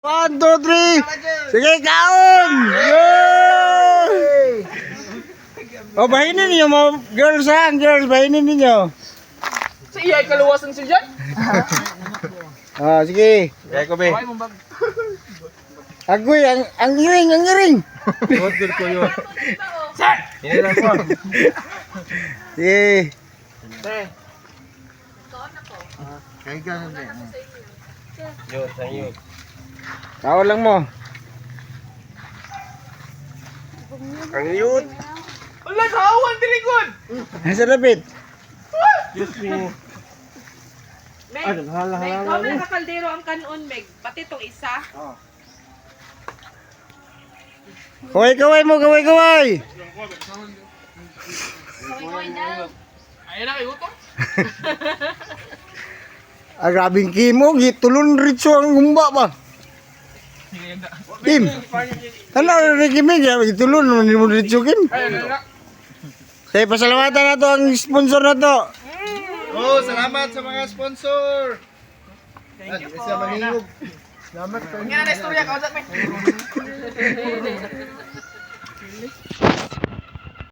1, 2, 3. Sige, kaon! Yay! O, bahinin ninyo mga girls ha. Girls, bahinin ninyo. Sa iya kaluwasan si Jan. Ah, sige. Kaya ko be. Agoy, ang iring, ang iring. Good ko yun. Ini lang ko. Sige. Kaya ka na be. Yo, tayo. Kaon lang mo. Ang yun. Wala sa awan dirikon. Nasa lapit. Diyos mo. Meg, Ay, hala. ikaw na kakaldero ang kanon, Meg. Pati itong isa. Kaway, kaway mo, kaway, kaway. Ayun na kayo to. Grabing kimo, gitulon ritso ang gumba ba? Kim, tanaw na Kim, gitulon naman mo ritso Kim. Ayun na. Kaya pasalamatan na to ang sponsor na to. Oh, salamat sa mga sponsor. Thank you po. Salamat kayo. Nga na istorya ka usap me.